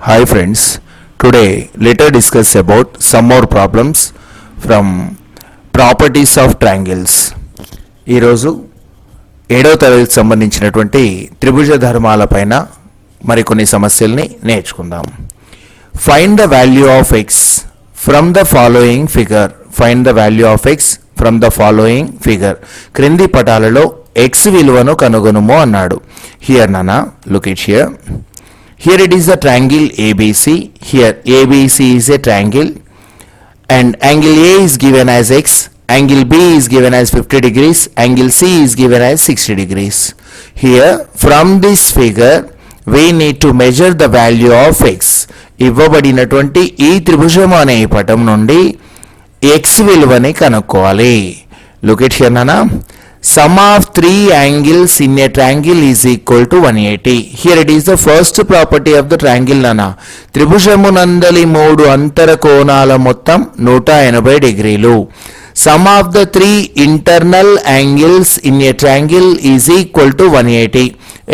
Hi friends, today let us discuss about some more problems from properties of triangles. ఈరోజు 7వ తరగతికి సంబంధించినటువంటి త్రిభుజ ధర్మాల పైన మరికొన్ని సమస్యల్ని నేర్చుకుందాం. Find the value of x from the following figure. Find the value of x from the following figure. క్రింది పటాలలో x విలువను కనుగొనుము అన్నాడు. Here Nana, look it here. Here it is a triangle ABC. Here ABC is a triangle and angle A is given as x, angle B is given as 50 degrees, angle C is given as 60 degrees. Here from this figure we need to measure the value of x. ఇవ్వబడినటువంటి ఈ త్రిభుజం అనే పటం నుండి x విలువని కనుక్కోవాలి. Look at here Nana. Sum of three angles in a triangle is equal to 180. Here it is the first property of the triangle Nana. త్రిభుజమునందలి మూడు అంతర కోణాల మొత్తం 180 డిగ్రీలు. Sum of the three internal angles in a triangle is equal to 180.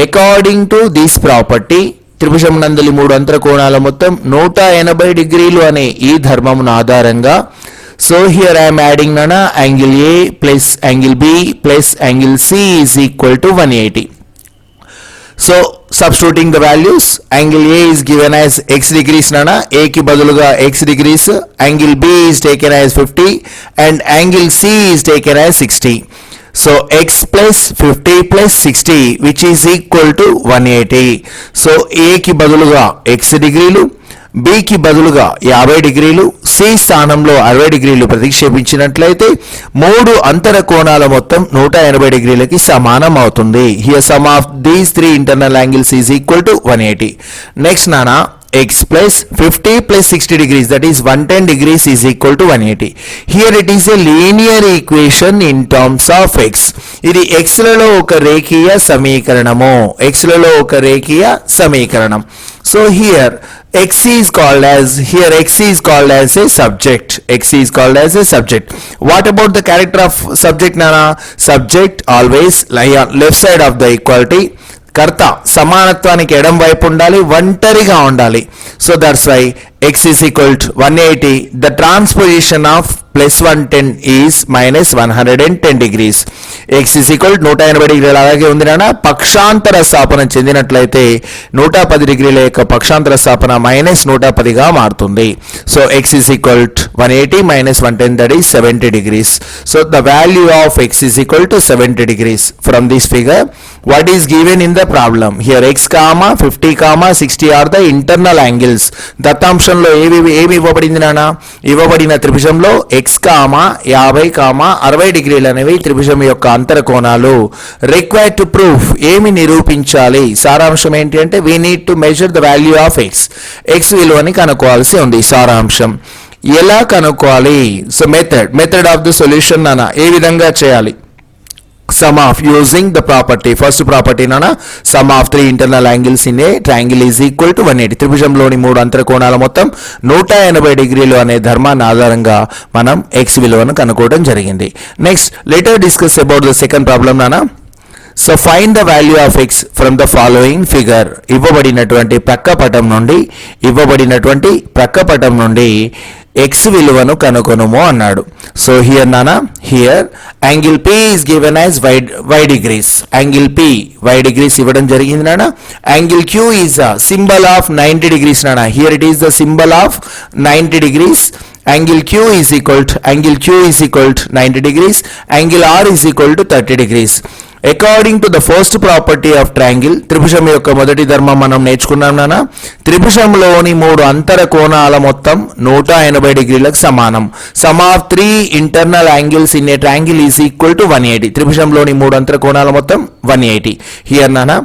According to this property, త్రిభుజమునందలి మూడు అంతర కోణాల మొత్తం 180 డిగ్రీలు అనే ఈ ధర్మమును ఆధారంగా so here I am adding Nana angle A plus angle B plus angle C is equal to 180. So substituting the values, angle A is given as x degrees Nana, A ki baduluga x degrees, angle B is taken as 50 and angle C is taken as 60. So x plus 50 plus 60 which is equal to 180. So A ki baduluga x degreelu, B కి బదులుగా 50 డిగ్రీలు, C స్థానంలో 60 డిగ్రీలు ప్రతిక్షేపించినట్లయితే మూడు అంతర కోణాల మొత్తం 180 డిగ్రీలకి సమానం అవుతుంది. Here sum of these three internal angles is equal to 180. Next Nana, x plus 50 plus 60 degrees, that is 110 degrees is equal to 180. Here it is a linear equation in terms of x. ఇది x లలో ఒక రేఖీయ సమీకరణము. x లలో ఒక రేఖీయ సమీకరణం. So here x is called as a subject. X is called as a subject. What about the character of subject Nana? Subject always lie on left side of the equality. కర్త సమానత్వానికి ఎడం వైపు ఉండాలి, ఒంటరిగా ఉండాలి. So that's why x is equal to 180. The transposition of plus 110 is minus 110 degrees. x is equal to 180 డిగ్రీలు అలాగే ఉంది నాన్న. పక్షాంతర స్థాపన చెందినట్లయితే 110 డిగ్రీల యొక్క పక్షాంతర స్థాపన మైనస్ 110గా మారుతుంది. So x is equal to 180 minus 110, that is 70 degrees. So the value of x is equal to 70 degrees. From this figure, what is given in the problem? Here x, 50, 60 are the internal angles. దత్తాంశంలో ఏమి ఇవ్వబడింది నాన్న? ఇవ్వబడిన త్రిభుజంలో x, 50, 60 డిగ్రీలు అనేవి త్రిభుజం యొక్క అంతర కోణాలు. రిక్వైర్డ్ టు ప్రూఫ్, ఏమి నిరూపించాలి? సారాంశం ఏంటి అంటే we need to measure the value of x. x విలువని కనుక్కోవాల్సి ఉంది. సారాంశం ఎలా కనుక్కోవాలి? So method of the solution నాన్న ఏ విధంగా చేయాలి? Sum of using the property, first property Nana, sum of three internal angles in a triangle is equal to 180. త్రిభుజంలోని మూడు అంతర కోణాల మొత్తం 180 డిగ్రీలు అనే ధర్మాన్ని ఆధారంగా మనం x విలువను కనుక్కోవడం జరిగింది. Next let us discuss about the second problem Nana. So find the value of x from the following figure. ఇవ్వబడినటువంటి ప్రక్కపటం నుండి x విలువను కనుగొనుము అన్నాడు. సో హియర్ నానా, here angle P is given as y degrees. Angle P y degrees ఇవ్వడం జరిగింది నానా. Angle Q is a symbol of 90 degrees నానా. Here it is the symbol of 90 degrees. Angle Q is equal to 90 degrees. Angle R is equal to 30 degrees. According to the first property of triangle, త్రిభుజం యొక్క మొదటి ధర్మం మనం నేర్చుకున్నాం నాన్న. త్రిభుజంలోని మూడు అంతర కోణాల మొత్తం 180 డిగ్రీలకు సమానం. Some of three internal angles in a triangle is equal to 180. త్రిభుజంలోని మూడు అంతర కోణాల మొత్తం 180. హియర్ నాన్న,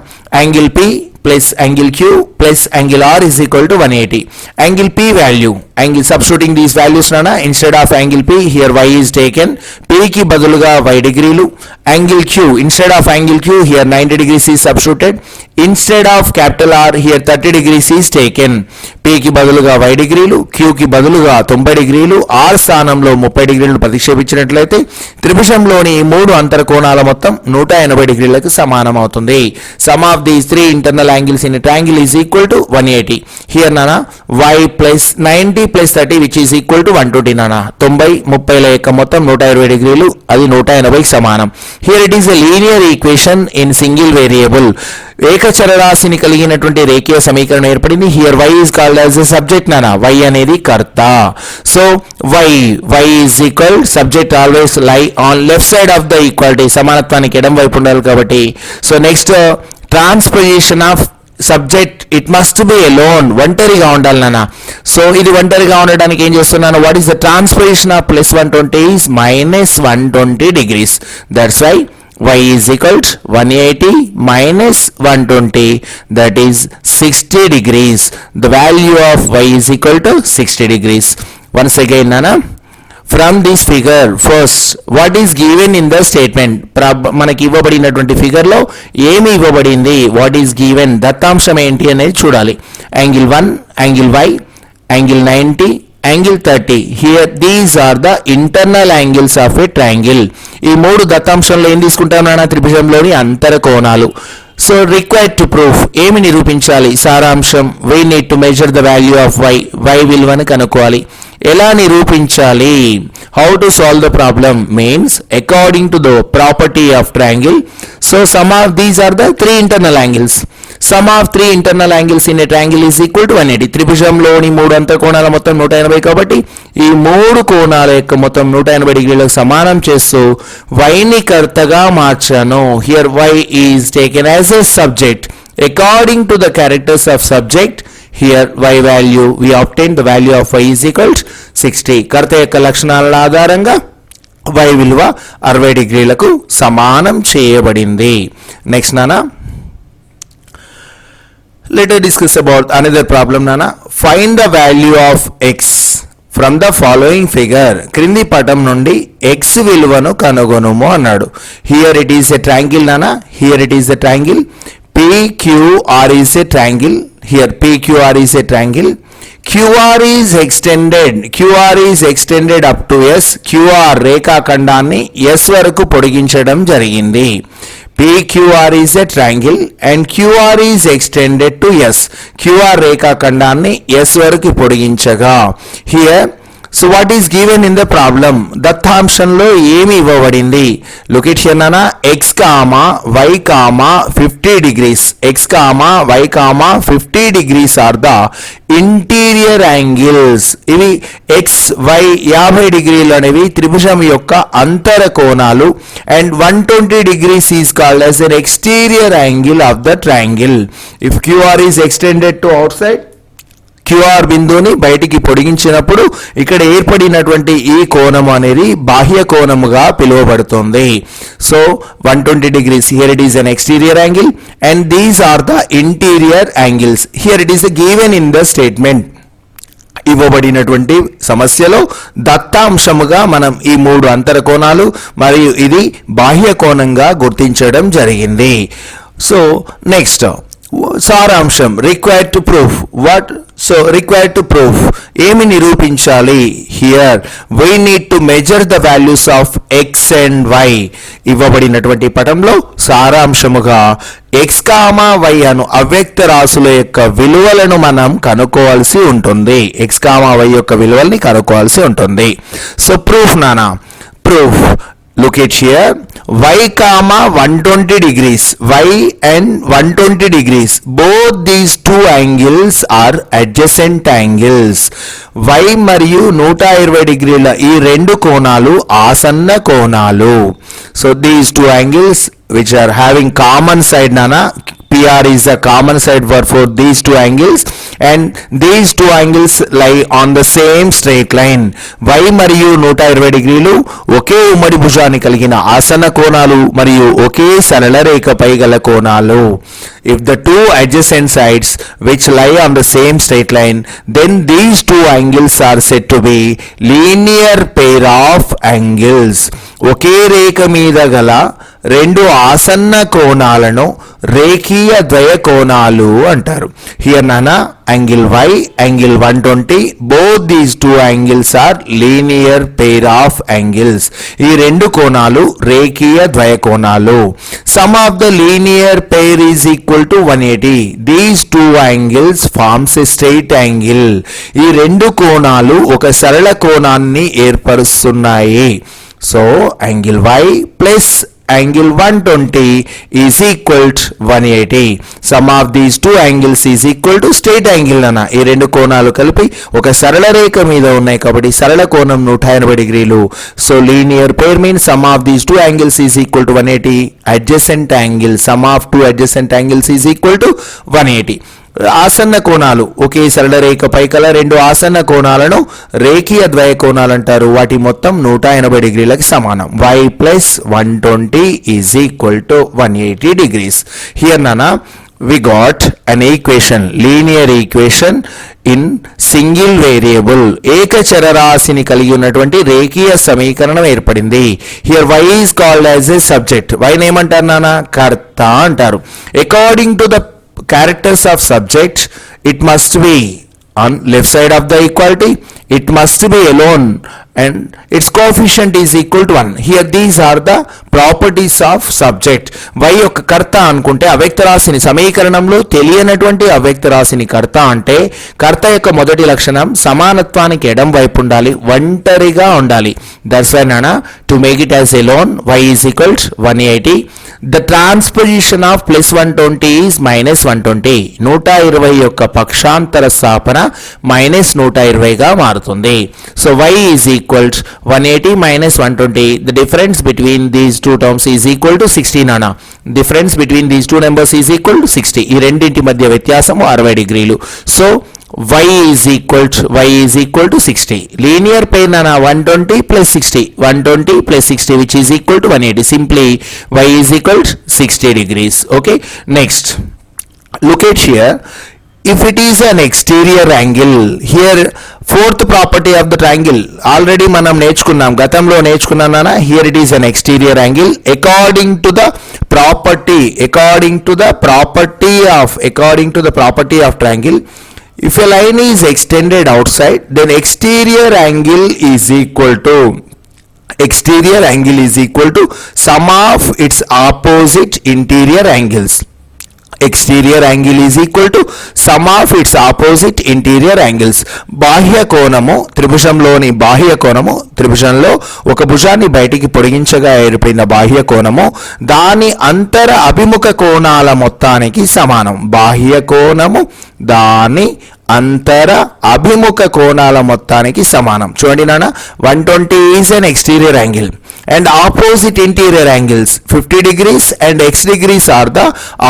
angle P plus angle Q plus angle R is equal to 180. Angle P value, substituting these values nana, instead of angle P here y is taken, P ki baduluga y degreelu. Angle Q, instead of angle Q here 90 degrees is substituted. Instead of capital R here 30 degrees is taken. P ki baduluga y degreelu, Q ki baduluga 90 degreelu, R స్థానంలో 30 డిగ్రీలు ప్రతిక్షేపించినట్లయితే త్రిభుజంలోని మూడు అంతర కోణాల మొత్తం 180 డిగ్రీలకు సమానం అవుతుంది. Sum of these three internal angles in a triangle is equal to 180. Here నానా y plus 90 plus 30 which is equal to 120 నానా 90 30ల యొక్క మొత్తం 120 డిగ్రీలు, అది 180కి సమానం. Here it is a linear equation in single variable. ఏకచరరాశిని కలిగినటువంటి రేఖీయ సమీకరణం ఏర్పడింది. Here y is called as a subject నానా, y అనేది కర్త. So y is equal, subject always lie on left side of the equality, సమానత్వానికి ఎడం వైపు ఉండాలి కాబట్టి. So next transposition of subject, it must be alone, ఒంటరిగా ఉండాలి నాన్న. సో ఇది ఒంటరిగా ఉండడానికి ఏం చేస్తున్నాను, what is the transposition of plus 120 is minus 120 degrees. That's why y is equal to 180 minus 120, that is 60 degrees. The value of y is equal to 60 degrees. Once again nana, from this figure first what is given in the statement, మనకి ఇవ్వబడినటువంటి figure లో ఏమి ఇవ్వబడింది, what is given, దత్తాంశం ఏంటి అనేది చూడాలి. Angle 1, angle y, angle 90, angle 30. Here these are the internal angles of a triangle. ఈ మూడు దత్తాంశంలో ఏం తీసుకుంటామన్నా, త్రిభుజంలోని అంతర కోణాలు. సో రిక్వైర్డ్ టు ప్రూఫ్, ఏమి నిరూపించాలి, సారాంశం, we need to measure the value of y విలువను కనుక్కోవాలి. ఎలా నిరూపించాలి, how to solve the problem means according to the property of triangle. So sum of these are the 3 internal angles. Sum of 3 internal angles in a triangle is equal to 180. త్రిభుజంలోని 3 అంతర కోణాల మొత్తం 180 కాబట్టి ఈ 3 కోణాల యొక్క మొత్తం 180 డిగ్రీలకు సమానం చేస్తూ వైని కర్తగా మార్చాను. Here y is taken as a subject according to the characters of subject. Here y value, we obtain the value of y is equal to 60. కర్త యొక్క లక్షణాల ఆధారంగా y విలువ 60 డిగ్రీలకు సమానం చేయబడింది. నెక్స్ట్ నానా, let us discuss about another problem nana. Find the value of x from the following figure. క్రింది పటం నుండి x విలువను కనుగొనుము అన్నాడు. Here it is a triangle nana. Here it is a triangle. PQR is a triangle. Here PQR is a triangle. QR is extended up to S. QR రేఖాఖండాన్ని S వరకు పొడిగించడం జరిగింది. PQR is a triangle and QR is extended to S. QR రేఖాఖండాన్ని S వరకు పొడిగించగా, here so what is given in the problem, దత్తాంశంలో ఏమి ఇవ్వబడింది, look at here nana, x comma y comma 50 degrees, x comma y comma 50 degrees are the interior angles. ఇవి x y 50 డిగ్రీలు అనేవి త్రిభుజం యొక్క అంతర కోణాలు. and 120 degrees is called as an exterior angle of the triangle. if QR is extended to outside, QR బిందువుని బయటికి పొడిగించినప్పుడు ఇక్కడ ఏర్పడినటువంటి ఈ కోణము అనేది బాహ్య కోణముగా పిలువబడుతుంది. So 120 degrees, here it is an exterior angle and these are the interior angles. Here it is given in the statement. ఇవ్వబడినటువంటి సమస్యలో దత్తాంశముగా మనం ఈ 3 అంతర కోణాలు మరియు ఇది బాహ్య కోణంగా గుర్తించడం జరిగింది. సో నెక్స్ట్ సారాంశం, required to proof. What so required to proof, ఏమి నిరూపించాలి. Here we need to measure the values of x and y. ఇవ్వబడినటువంటి పటంలో సారాంశముగా ఎక్స్ కామా వై అను అవ్యక్త రాశుల యొక్క విలువలను మనం కనుక్కోవాల్సి ఉంటుంది. ఎక్స్ కామా వై యొక్క విలువల్ని కనుక్కోవాల్సి ఉంటుంది. సో ప్రూఫ్ నానా, proof, look at here, y comma 120 degrees, y and 120 degrees, both these two angles are adjacent angles. y మరియు 120 డిగ్రీల ఈ రెండు కోణాలు ఆసన్న కోణాలు. so these two angles which are having common side nana, PR is a common side for these two angles and these two angles lie on the same straight line. y మరియు 120 డిగ్రీలు ఒకే ఉమ్మడి భుజాన్ని కలిగిన ఆసన్న కోణాలు మరియు ఒకే సరళ రేఖపై గల కోణాలు. if the two adjacent sides which lie on the same straight line, then these two angles are said to be linear pair of angles. ఒకే రేఖ మీద గల రెండు ఆసన్న కోణాలను రేఖీయ ద్వయ కోణాలు అంటారు. హియర్ నానా angle y, angle 120, both these two angles are linear pair of angles. ఈ రెండు కోణాలు రేఖీయ ద్వయ కోణాలు. Sum of the linear pair is equal to 180. These two angles forms a straight angle. ఈ రెండు కోణాలు ఒక సరళ కోణాన్ని ఏర్పరుస్తున్నాయి. So angle y plus angle 120 is equal to 180. Sum of these two angles is equal to straight angle అన్న. ఈ రెండు కోణాలు కలిపి ఒక సరళ రేఖ మీద ఉన్నాయి కాబట్టి సరళ కోణం 180 డిగ్రీలు. So linear pair means sum of these two angles is equal to 180. Adjacent angle, sum of two adjacent angles is equal to 180. ఆసన్న కోణాలు ఒకే సరళ రేఖపై కల రెండు ఆసన్న కోణాలను రేఖీయ ద్వయ కోణాలు అంటారు. వాటి మొత్తం 180 డిగ్రీలకు సమానం. y plus 120 is equal to 180 degrees. Here నానా we got an equation, linear equation in single variable. ఏక చరరాశిని కలిగి ఉన్నటువంటి రేఖీయ సమీకరణం ఏర్పడింది. Here y is called as a subject. y ఏమంటారు నానా? కర్త అంటారు. According to the characters of subject, it must be on left side of the equality, it must be alone and its coefficient is equal to 1. Here these are the properties of subject. y యొక్క కర్త అనుకుంటే అవ్యక్త రాశిని సమీకరణంలో తెలియనటువంటి అవ్యక్త రాశిని కర్త అంటే కర్త యొక్క మొదటి లక్షణం సమానత్వానికి ఎడం వైపు ఉండాలి, ఒంటరిగా ఉండాలి. That's why nana to make it as alone y is equal to 180. The transposition of plus 120 is minus 120. 120 యొక్క పక్షాంతర స్థాపన మైనస్ 120 గా మారుతుంది. So y is equal to 180 minus 120. The difference between these two terms is equal to 60 nana. Difference between these two numbers is equal to 60. ఈ రెండింటి మధ్య వ్యత్యాసము 60 డిగ్రీలు. So y is equal to 60. Linear pair nana 120 plus 60. 120 plus 60 which is equal to 180. Simply y is equal to 60 degrees. Okay. Next. Look at here. If it is an exterior angle, here fourth property of the triangle already manam నేర్చుకున్నాం, గతంలో నేర్చుకున్నానా? Here it is an exterior angle according to the property of triangle. If a line is extended outside, then exterior angle is equal to sum of its opposite interior angles. Exterior angle is equal to sum of its opposite interior angles. బాహ్య కోణము త్రిభుజంలోని బాహ్య కోణము, త్రిభుజంలో ఒక భుజాన్ని బయటికి పొడిగించగా ఏర్పడిన బాహ్య కోణము దాని అంతర అభిముఖ కోణాల మొత్తానికి సమానం. బాహ్య కోణము దాని అంతర అభిముఖ కోణాల మొత్తానికి సమానం. చూడండి నాన్న, 120 is an exterior angle and opposite interior angles 50 degrees and x degrees are the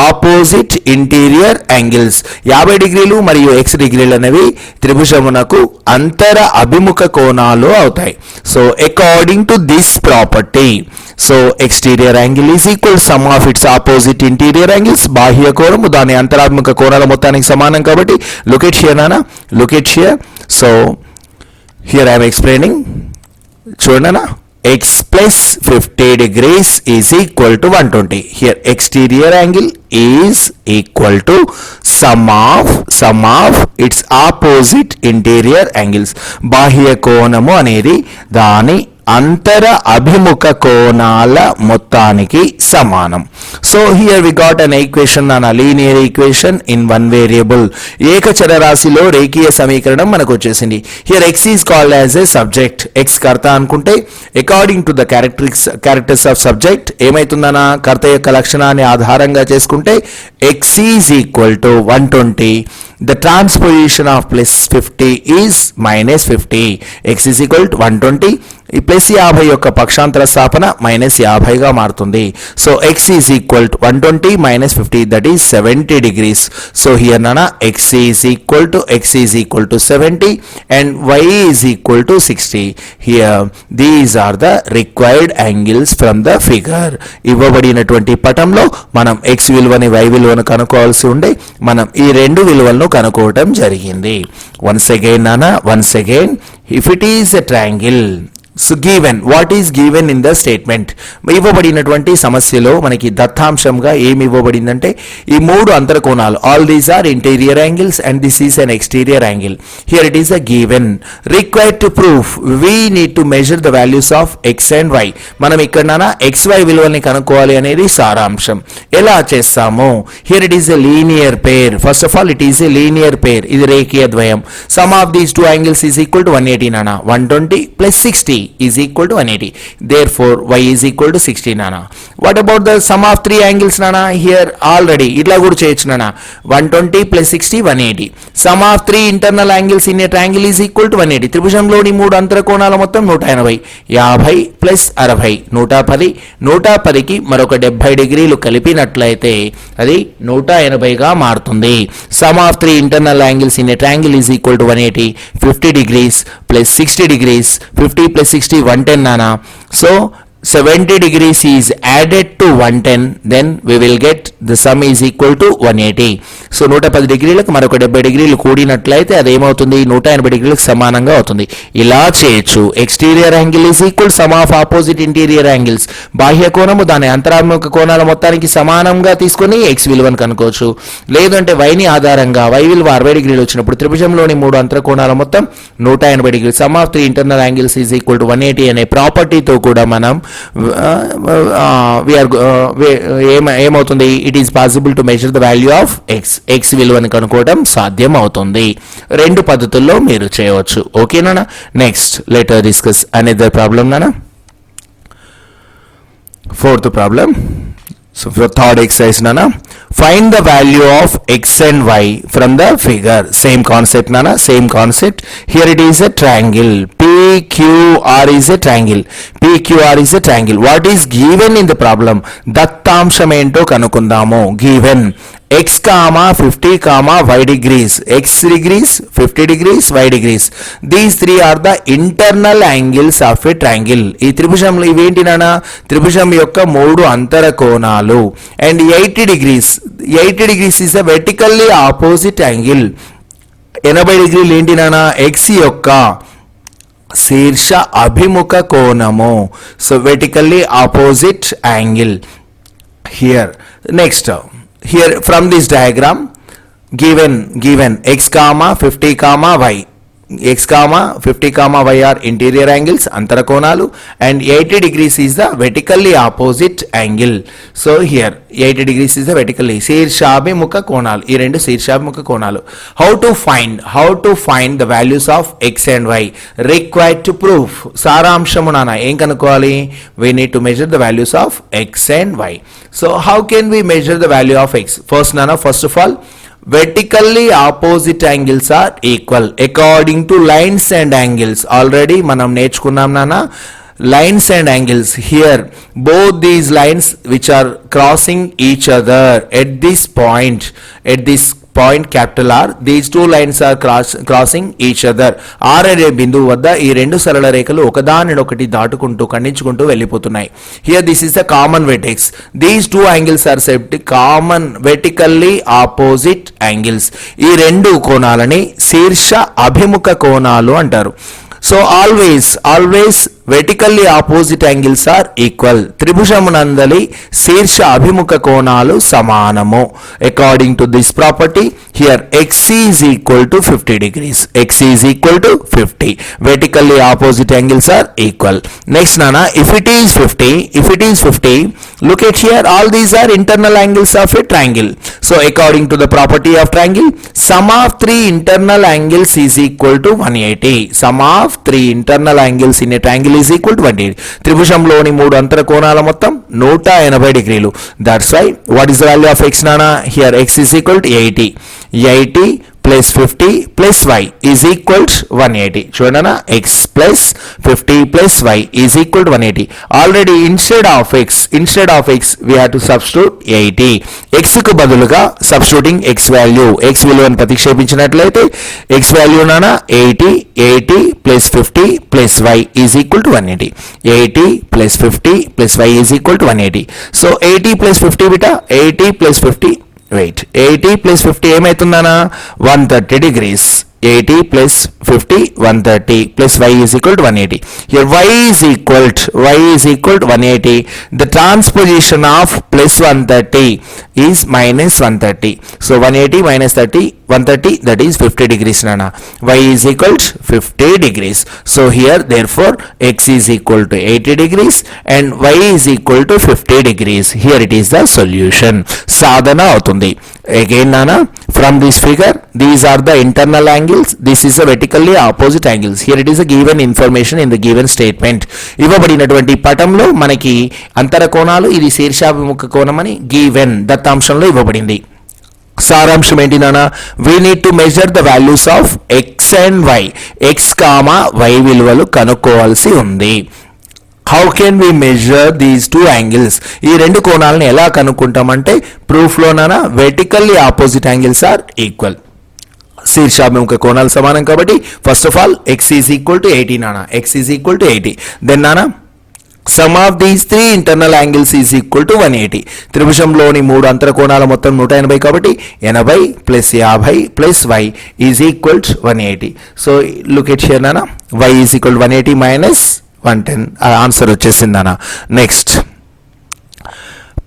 opposite interior angles. 50 డిగ్రీలు మరియు x డిగ్రీలు అనేవి త్రిభుజమునకు అంతర అభిముఖ కోణాలు అవుతాయి. So according to this property, so exterior angle is equal to sum of its opposite interior angles. బాహ్య కోణము దాని అంతరాభిముఖ కోణాల మొత్తానికి సమానం కాబట్టి look at here nana, look at here. So here I am explaining. చూడనా, x plus 50 degrees is equal to 120. Here exterior angle is equal to sum of its opposite interior angles. బాహ్య కోణము అనేది దాని అంతర అభిముఖ కోణాల మొత్తానికి సమానం. So here we got an equation, an linear equation in one variable. ఏకచర రాశిలో రేఖీయ సమీకరణం మనకు వచ్చేసింది. Here x is called as a subject. x కర్త అనుకుంటే according to the characters of subject ఏమైతుందనా, కర్త యొక్క లక్షణాన్ని ఆధారంగా చేసుకుంటే x is equal to 120. The transposition of plus 50 is minus 50. X is equal to 120. ఈ ప్లస్ 50 యొక్క పక్షాంతర స్థాపన మైనస్ 50 గా మారుతుంది. So x is equal to 120 minus 50, that is 70 degrees. So here nana x is equal to 70 and y is equal to 60. Here these are the required angles from the figure. ఇవ్వబడినటువంటి పటంలో మనం x విలువని y విలువను కనుక్కోవాల్సి ఉండే మనం ఈ రెండు విలువలను కనుక్కోవటం జరిగింది. Once again nana, if it is a triangle, so given, what is given in the statement? ఇవ్వబడినటువంటి సమస్యలో మనకి దత్తాంశంగా ఏమి ఇవ్వబడిందంటే ఈ మూడు అంతర కోణాలు, all these are interior angles and this is an exterior angle. Here it is a given. Required to proof, we need to measure the values of x and y. మనం ఇక్కడ ఎక్స్ వై విలువల్ని కనుక్కోవాలి అనేది సారాంశం. ఎలా చేస్తాము? Here it is a linear pair. First of all it is a linear pair, ఇది రేఖీయ ద్వయం. Some of these two angles is equal to 180 నానా. 120 plus 60 is equal to 180. Therefore, y is equal to 60 nana. What about the sum of three angles nana? Here already itla kuda cheyochu nana. 120 plus 60 180. Sum of three internal angles in a triangle is equal to 180. త్రిభుజంలోని మూడు అంతర కోణాల మొత్తం 180. 50 plus 60 110. 110కి మరొక 70 డిగ్రీలు కలిపినట్లయితే అది 180 గా మారుతుంది. Sum of three internal angles in a triangle is equal to 180. 50 degrees plus 60 degrees. 50 plus 60 110 nana. So 70 degrees is added to 110, then we will get the sum is equal to 180. So 110 డిగ్రీలకు మరొక 70 డిగ్రీలు కూడినట్లయితే అది ఏమవుతుంది? 180 డిగ్రీలకు సమానంగా అవుతుంది. ఇలా చేయొచ్చు. Exterior angle is equal some of opposite interior angles. బాహ్య కోణము దాని అంతరాత్మక కోణాల మొత్తానికి సమానంగా తీసుకొని ఎక్స్ విలువను కనుక్కోవచ్చు. లేదంటే వైని ఆధారంగా వై విలువ 60 డిగ్రీలు వచ్చినప్పుడు త్రిభుజంలోని మూడు అంతర కోణాల మొత్తం 180 డిగ్రీలు. Some of three internal angles is equal to 180 అనే ప్రాపర్టీతో కూడా మనం ఏమవుతుంది? It is possible to measure the value of X. X విలువను కనుక్కోవడం సాధ్యం అవుతుంది. రెండు పద్ధతుల్లో మీరు చేయవచ్చు. ఓకేనా? Next let us discuss another problem నానా. Fourth problem. So for third exercise nana, find the value of x and y from the figure. Same concept nana, same concept. Here it is a triangle. PQR is a triangle. PQR is a triangle. What is given in the problem? దత్తాంశం ఏంటో కనుక్కుందాము. Given x comma 50 comma y degrees, x degrees 50 degrees y degrees. These three are the internal angles of a triangle. ఈ త్రిభుజంలో ఇవేంటి నానా? త్రిభుజం యొక్క మూడు అంతర కోణాలు. And 80 degrees is a vertically opposite angle. 80 డిగ్రీలు ఏంటి నానా? x యొక్క శీర్ష అభిముఖ కోణము. So vertically opposite angle here. Next, here from this diagram, given x comma 50 comma y, x comma 50 comma y are interior angles, antara konalu, and 80 degrees is the vertically opposite angle. So here 80 degrees is the vertically శీర్షాభిముఖ కోణాలు. ఈ రెండు శీర్షాభిముఖ కోణాలు. How to find the values of x and y? Required to prove. సారాంశము నానా ఏం కనుక్కోవాలి? We need to measure the values of x and y. So how can we measure the value of x? First of all, vertically opposite angles are equal according to lines and angles. Already మనం నేర్చుకున్నాం నానా lines and angles. Here both these lines which are crossing each other at this point capital R, these two lines are crossing each other. R అనే బిందువు వద్ద ఈ రెండు సరళ రేఖలు ఒకదానినొకటి దాటుకుంటూ ఖండించుకుంటూ వెళ్ళిపోతున్నాయి. Here this is the common vertex. These two angles are said common vertically opposite angles. ఈ రెండు కోణాలని శీర్ష అభిముఖ కోణాలు అంటారు. So always vertically opposite angles are equal. త్రిభుజమునందలి శీర్ష అభిముఖ కోణాలు సమానము. According to this property, here x is equal to 50 degrees. X is equal to 50. Vertically opposite angles are equal. Next nana, if it is 50, look at here, all these are internal angles of a triangle. So according to the property of triangle, sum of three internal angles is equal to 180. Sum of three internal angles in a triangle is equal to 180. త్రిభుజంలోని మూడు అంతర కోణాల మొత్తం 180 డిగ్రీలు. That's why what is the value of x nana? Here x is equal to 80 plus 50 plus y is equal to 180. చూడనా, x plus 50 plus y is equal to 180. Already instead of x we have to substitute 80. x కు బదులుగా substituting x విలువను ప్రతిక్షేపించినట్లయితే x value నానా 80 plus 50 plus y is equal to 180. 80 plus 50 plus y is equal to 180. So 80 plus 50 beta, 80 plus 50 80 plus 50 ఏమైతుందనా 130 degrees. 80 plus 50 130 plus y is equal to 180. Here y is equal to 180. The transposition of plus 130 is minus 130. So 180 minus 30 130, that is 50 degrees nana. Y is equal to 50 degrees. So here therefore x is equal to 80 degrees and y is equal to 50 degrees. Here it is the solution. Sadhana avutundi. Again nana, from this figure these are the internal angles, this is the vertically opposite angles. Here it is a given information in the given statement. ఇవ్వబడినటువంటి పటంలో మనకి అంతర కోణాలు, ఇది శీర్షాభిముఖ కోణం అని given దత్తాంశంలో ఇవ్వబడింది. సారాంశం ఏంటి నాన్న? We need to measure the values of x and y, x comma y విలువలు కనుక్కోవాల్సి ఉంది. How can we measure these two angles? ఈ రెండు కోణాలను ఎలా కనుక్కుంటామంటే ప్రూఫ్లోనా vertically opposite angles are equal. శీర్షాభిముఖ కోణాలు సమానం కాబట్టి first of all x is equal to 80 నానా, x is equal to 80. Then నానా sum of these three internal angles is equal to 180. త్రిభుజంలోని మూడు అంతర కోణాల మొత్తం 180 కాబట్టి 80 plus 50 plus y is equal to 180. So look at here నానా, y is equal to 180 minus 110. Answer వచ్చేసింది నానా. Next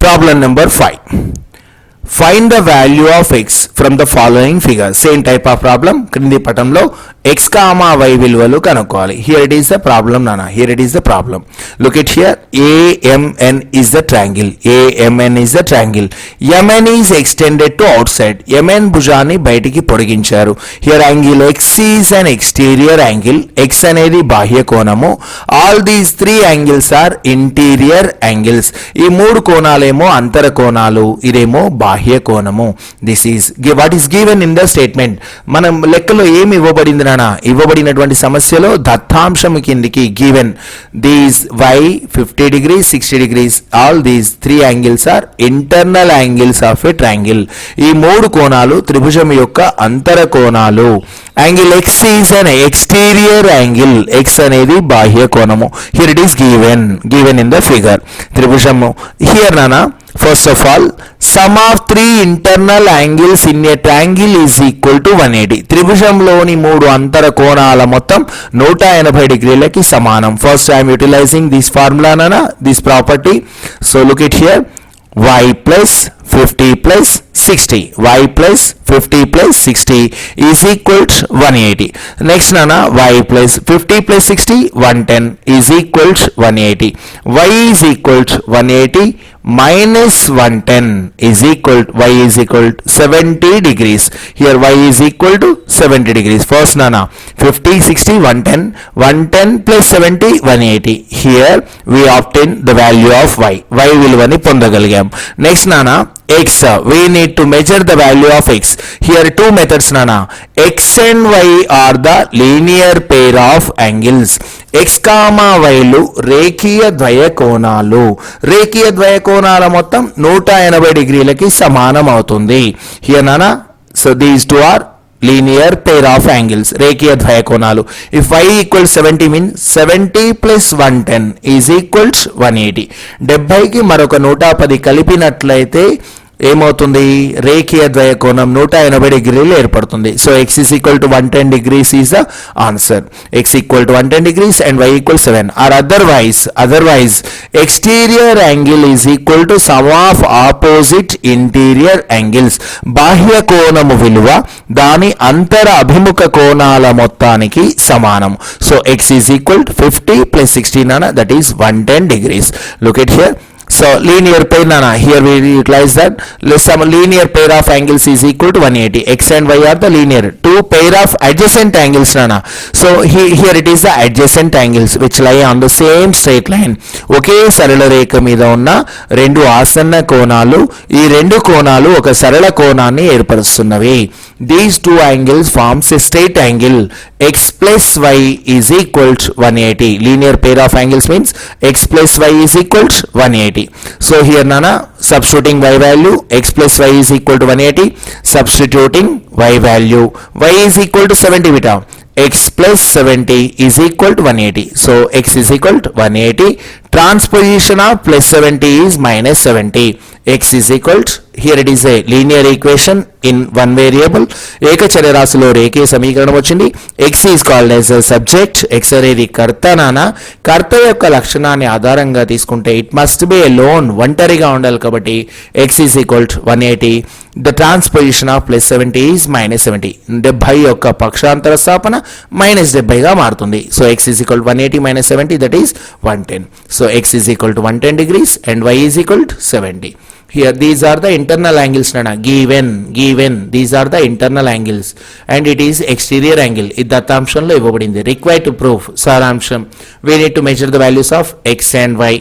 problem number 5. Find the value of x from the following figure. Same type of problem. క్రింది పటంలో x, y విలువలు కనుక్కోవాలి. Here it is the problem nana. Here it is the problem. Look at here. AMN is the triangle. AMN is the triangle. MN is extended to outside. MN భుజాన్ని బయటికి పొడిగించారు. Here angle x is an exterior angle. X అనేది బాహ్య కోణము. All these three angles are interior angles. ఈ మూడు కోణాలేమో అంతర కోణాలు, ఇదేమో బాహ్య కోణము. This is what is given in the statement. మనం లెక్కలో ఏమి ఇవ్వబడింది నానా? ఇవ్వబడినటువంటి సమస్యలో దత్తాంశం కిందికి given these y 50 degrees 60 degrees, all these three angles are internal angles of a triangle. ఈ మూడు కోణాలు త్రిభుజం యొక్క అంతర కోణాలు. Angle x is an exterior angle. x అనేది బాహ్య కోణము. Here it is given in the figure. త్రిభుజము హియర్ నానా, first of all sum of three internal angles in a triangle is equal to 180. త్రిభుజంలోని మూడు అంతర కోణాల మొత్తం 180 డిగ్రీలకి సమానం. First I am utilizing this formula nana, this property. So look at here, y plus 50 plus 60, y plus 50 plus 60 is equal to 180. Next nana, y plus 50 plus 60 110 is equal to 180. Y is equal to 180 minus 110 is equal to y is equal to 70 degrees. Here y is equal to 70 degrees. First nana, 50 60 110, 110 plus 70 180. Here we obtain the value of y. Y విలువని పొందగలిగాం. Next nana, x, we need to measure the value of x. Here two methods nana. X and y are the linear pair of angles. x, y లు రేఖీయ ద్వయ కోణాలు. రేఖీయ ద్వయ కోణాల మొత్తం 180 డిగ్రీలకి సమానం అవుతుంది. Here nana, so these two are linear pair of angles, రేఖీయ ద్వయ కోణాలు. If y equals 70 means 70 plus 110 is equals 180. 70కి మరొక 110 కలిపినట్లయితే ఏమవుతుంది? రేఖీయ ద్వయ కోణం 180 డిగ్రీలు ఏర్పడుతుంది. So x is equal to 110 degrees is the answer. x equal to 110 degrees and y equal 7. Or otherwise exterior angle is equal to sum of opposite interior angles. బాహ్య కోణము విలువ దాని అంతర అభిముఖ కోణాల మొత్తానికి సమానం. So x is equal to 50 plus 60 nana, that is 110 degrees. Look at here. So linear pair nana, here we utilize that some linear pair of angles is equal to 180. X and y are the linear. Two pair of adjacent angles nana. So here it is the adjacent angles which lie on the same straight line. ఒకే సరళ రేఖ మీద ఉన్న రెండు ఆసన్న కోణాలు, ఈ రెండు కోణాలు ఒక సరళ కోణాన్ని ఏర్పరుస్తున్నవి. These two angles forms a straight angle. X plus y is equal to 180. Linear pair of angles means x plus y is equal to 180. So here nana, substituting y value, x plus y is equal to 180. Substituting y value, y is equal to 70 beta. X plus 70 is equal to 180. So x is equal to 180 Transposition of plus 70 is minus 70. X is equal to, here it is a linear equation in one variable. ఏకచర రాశిలో రేఖీయ సమీకరణం వచ్చింది. X is called as a subject. X అనేది కర్త నానా. కర్త యొక్క లక్షణాన్ని ఆధారంగా తీసుకుంటే it must be alone, ఒంటరిగా ఉండాలి కాబట్టి X is equal to 180. The transposition of plus 70 is minus 70. 70 యొక్క పక్షాంతర స్థాపన మైనస్ 70గా మారుతుంది. So X is equal to 180 minus 70, that is 110. So X is equal to 110 degrees and Y is equal to 70. Here these are the internal angles nana, given these are the internal angles and it is exterior angle. ఇది దత్తాంశంలో ఇవ్వబడింది. Required to prove సారాంశం, we need to measure the values of X and Y.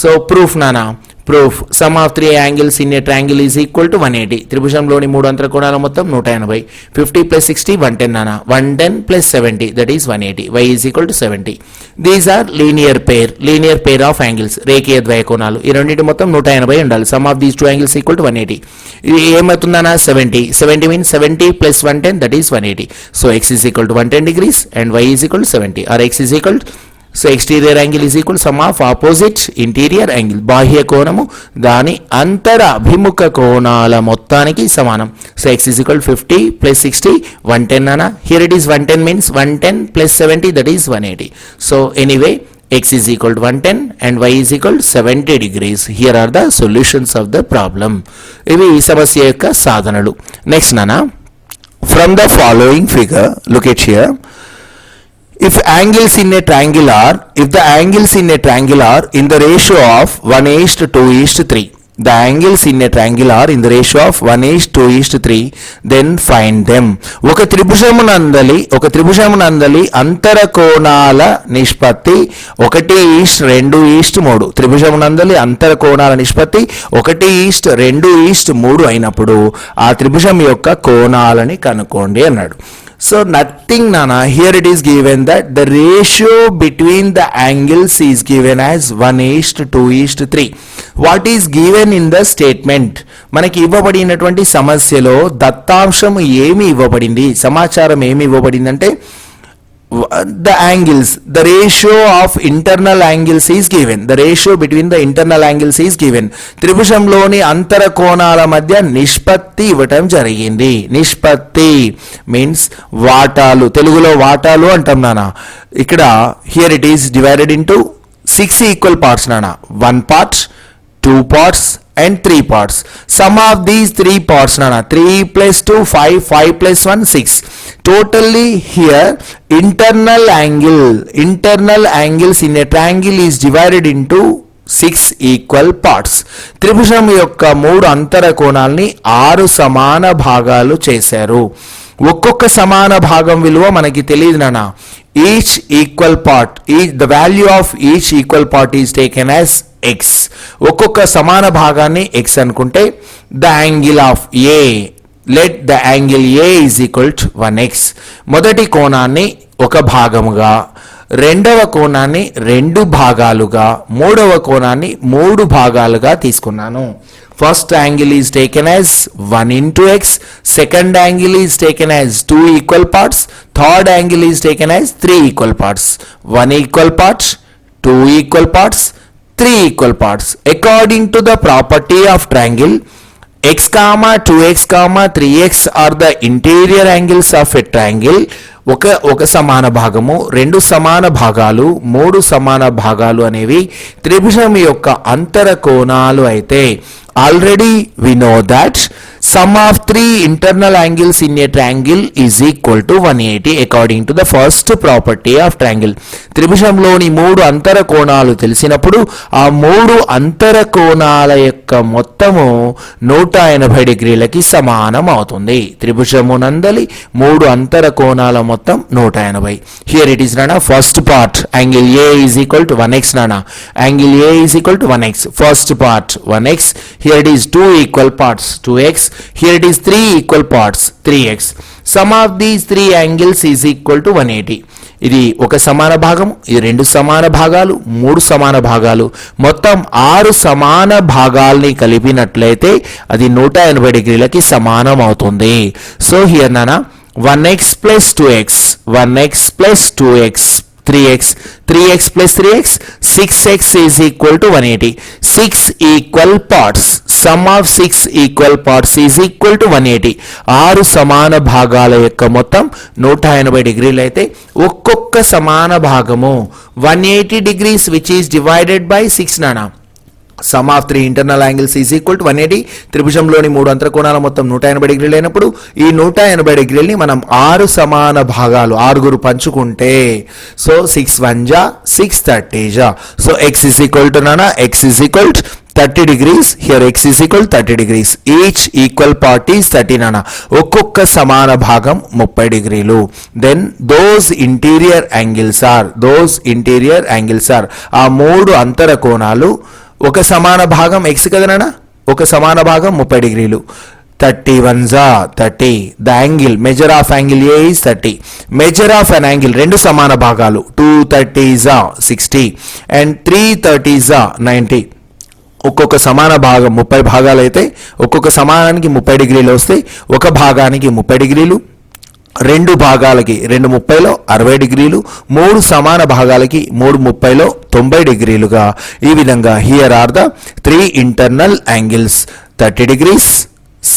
So proof nana, proof sum of three angles in a triangle is equal to 180. త్రిభుజంలోని మూడు అంతర కోణాల మొత్తం 180. 50 plus 60 110 నానా. 110 plus 70, that is 180. Y is equal to 70. These are linear pair of angles, రేఖీయ ద్వయ కోణాలు. ఈ రెండింటి మొత్తం 180 ఉండాలి. Sum of these two angles equal to 180. ఇది ఏమవుతుందన్నా 70 means 70 plus 110, that is 180. So X is equal to 110 degrees and Y is equal to 70, or X is equal to, so exterior angle is equal to sum of opposite interior angle. బాహ్య కోణము దాని అంతర అభిముఖ కోణాల మొత్తానికి సమానం. So X is equal to 50 plus 60 110 nana. Here it is 110 means 110 plus 70, that is 180. So anyway X is equal to 110 and Y is equal to 70 degrees. Here are the solutions of the problem. ఇవి ఈ సమస్య యొక్క సాధనలు. Next nana, from the following figure, look at here. If the angles in a triangle are in the ratio of 1:2:3, the angles in a triangle are in the ratio of 1:2:3, then find them. ఒక త్రిభుజమునందలి అంతర కోణాల నిష్పత్తి 1:2:3. త్రిభుజమునందలి అంతర కోణాల నిష్పత్తి 1:2:3 అయినప్పుడు ఆ త్రిభుజం యొక్క కోణాలని కనుక్కోండి అన్నాడు. So nothing nana, here it is given that the ratio between the angles is given as 1:2:3. What is given in the statement? మనకి ఇవ్వబడినటువంటి సమస్యలో దత్తాంశం ఏమి ఇవ్వబడింది, సమాచారం ఏమి ఇవ్వబడింది అంటే the angles, the ratio of internal angles is given. The ratio between the internal angles is given. త్రిభుజంలోని అంతర కోణాల మధ్య నిష్పత్తి ఇవ్వటం జరిగింది. నిష్పత్తి మీన్స్ వాటాలు, తెలుగులో వాటాలు అంటాం నానా. ఇక్కడ here it is divided into 6 equal parts nana. 1 part, 2 parts and 3 parts. Sum of these 3 parts nana, 3 plus 2 5, 5 plus 1 6. Totally here internal angles in a triangle is divided into 6 equal parts. త్రిభుజం యొక్క 3 అంతర కోణాల్ని 6 సమాన భాగాలు చేశారు. ఒక్కొక్క సమాన భాగం విలువ మనకి తెలియదు నాన్న. Each equal part, the value of each equal part is taken as x. ఒక్కొక్క సమాన భాగాన్ని x అనుకుంటే the angle of A, let the angle A is equal to 1x. మొదటి కోణాన్ని ఒక భాగముగా, రెండవ కోణాన్ని 2 భాగాలుగా, మూడవ కోణాన్ని 3 భాగాలుగా తీసుకున్నాను. First angle is taken as 1 into x, second angle is taken as 2 equal parts, third angle is taken as 3 equal parts. 1 equal part, 2 equal parts, 3 equal parts. According to the property of triangle, x, 2x, 3x are the interior angles of a triangle. ఒక సమాన భాగము, 2 సమాన భాగాలు, 3 సమాన భాగాలు అనేవి త్రిభుజం యొక్క అంతర కోణాలు అయితే already we know that sum of 3 internal angles in a triangle is equal to 180 according to the first property of triangle. త్రిభుజంలోని 3 అంతర కోణాలు తెలిసినప్పుడు ఆ 3 అంతర కోణాల యొక్క మొత్తము 180 డిగ్రీలకి సమానం అవుతుంది. త్రిభుజమునందలి 3 అంతర కోణాల మొత్తం 180. Here it is nana, first part angle A is equal to 1x nana. Angle A is equal to 1x. First part 1x. Here it is 2 equal parts 2x. Here it is 3 equal parts 3x. Sum of these 3 angles is equal to 180. ఇది ఒక సమాన భాగం, ఇది 2 సమాన భాగాలు, 3 సమాన భాగాలు, మొత్తం 6 సమాన భాగాల్ని కలిపినట్లయితే అది 180 డిగ్రీలకి సమానం అవుతుంది. సో హియర్ నానా 1x plus 2x, 1x plus 2x 3x, 3x plus 3x, 6x is equal to 180. 6 equal parts, sum of 6 equal parts is equal to 180. 6 సమాన భాగాల యొక్క మొత్తం 180 డిగ్రీలు అయితే ఒక్కొక్క సమాన భాగము 180 degrees which is divided by 6 నానా. Sum of 3 internal angles is equal to 180. త్రిభుజంలోని 3 అంతర్కోణాల మొత్తం 180 డిగ్రీలు అయినప్పుడు ఈ 180 డిగ్రీలని మనం 6 సమాన భాగాలు 6 పంచుకుంటే సో 6 1 జా 6 30 జా. So x is equal to నానా x is equal to 30 degrees. Here x is equal 30 degrees. Each equal part is 30 nana. ఒక్కొక్క సమాన భాగం 30 డిగ్రీలు. Then those interior angles are ఆ 3 అంతర కోణాలు ఒక సమాన భాగం x కదా నాన్న, ఒక సమాన భాగం 30 డిగ్రీలు. 31 జా 30. The angle measure of angle A is 30. Measure of an angle రెండు సమాన భాగాలు 230 జా 60 అండ్ 330 జా 90. ఒక్కొక్క సమాన భాగం 30 భాగాలు అయితే ఒక్కొక్క సమానానికి 30 డిగ్రీలు వస్తే ఒక భాగానికి 30 డిగ్రీలు, రెండు భాగాలకి 2 30లో 60 డిగ్రీలు, 3 సమాన భాగాలకి 3 30లో 90 డిగ్రీలుగా ఈ విధంగా here are the 3 internal angles 30 degrees,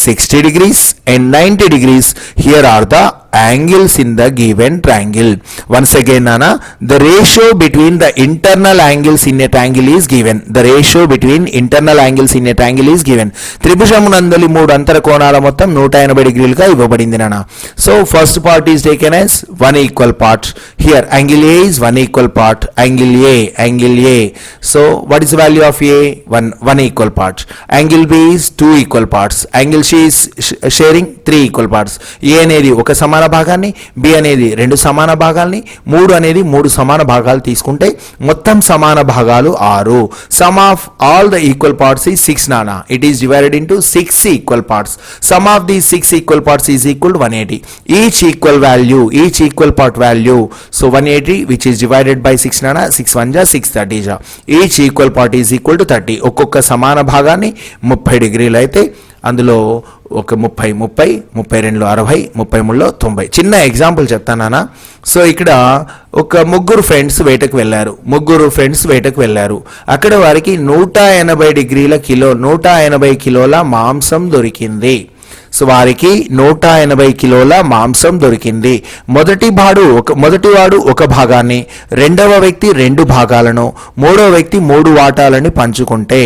60 degrees and 90 degrees. Here are the angles in the given triangle. Once again nana, the ratio between the internal angles in a triangle is given. The ratio between internal angles in a triangle is given. త్రిభుజమునందలి 3 అంతర కోణాల మొత్తం 180 డిగ్రీలుగా ఇవ్వబడింది నానా. So first part is taken as 1 equal part. Here angle A is 1 equal part. Angle A. So what is the value of A? 1 equal part. Angle B is 2 equal parts. Angle C is sharing 3 equal parts. A అనేది ఒక సమాన భాగాన్ని, B అనేది 2 సమాన భాగాల్ని, 3 అనేది 3 సమాన భాగాలు తీసుకుంటే మొత్తం సమాన భాగాలు 6. Some of all the equal parts is 6 నానా. It is divided into 6 equal parts. Some of the 6 equal parts is equal to 180. Each equal part value so 180 which is divided by 6 నానా. 6 1 జా 6 30 జా. Each equal part is equal to 30. ఒక్కొక్క సమాన భాగాన్ని 30 డిగ్రీలు అయితే అందులో ఒక 30 30 32లో 60 33లో 90. చిన్న ఎగ్జాంపుల్ చెప్తానా. సో ఇక్కడ ఒక ముగ్గురు ఫ్రెండ్స్ వేటకు వెళ్ళారు. అక్కడ వారికి 180 కిలోల మాంసం దొరికింది. సో వారికి 180 కిలోల మాంసం దొరికింది. మొదటివాడు ఒక భాగాన్ని, రెండవ వ్యక్తి 2 భాగాలను, మూడవ వ్యక్తి 3 వాటాలని పంచుకుంటే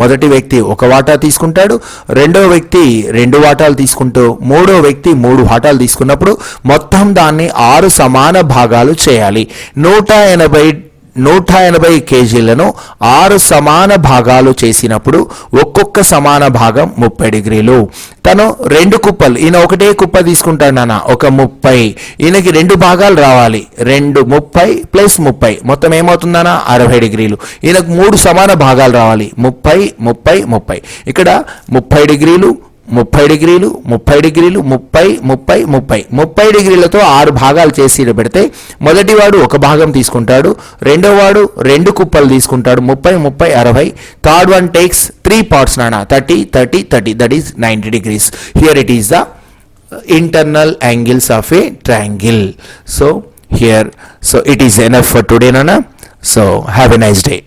మొదటి వ్యక్తి 1 వాటా తీసుకుంటాడు, రెండవ వ్యక్తి 2 వాటాలు తీసుకుంటూ మూడో వ్యక్తి 3 వాటాలు తీసుకున్నప్పుడు మొత్తం దాన్ని 6 సమాన భాగాలు చేయాలి. 180 కేజీలను 6 సమాన భాగాలు చేసినప్పుడు ఒక్కొక్క సమాన భాగం 30 డిగ్రీలు. తను 2 కుప్పలు, ఈయన ఒకటే కుప్ప తీసుకుంటాడు నాన్న, ఒక 30. ఈయనకి 2 భాగాలు రావాలి, 2 30 ప్లస్ 30 మొత్తం ఏమవుతుందన్నా 60 డిగ్రీలు. ఈయనకు 3 సమాన భాగాలు రావాలి, 30 30 30. ఇక్కడ 30 డిగ్రీలు 30 డిగ్రీలు 30 డిగ్రీలు 30 30 30 30 డిగ్రీలతో 6 భాగాలు చేసి పెడితే మొదటివాడు 1 భాగం తీసుకుంటాడు, రెండో వాడు 2 కుప్పలు తీసుకుంటాడు, 30 30 60. థర్డ్ వన్ టేక్స్ 3 parts నానా, 30 30 30, that is 90 degrees. Here it is the internal angles of a triangle. So it is enough for today nana. So have a nice day.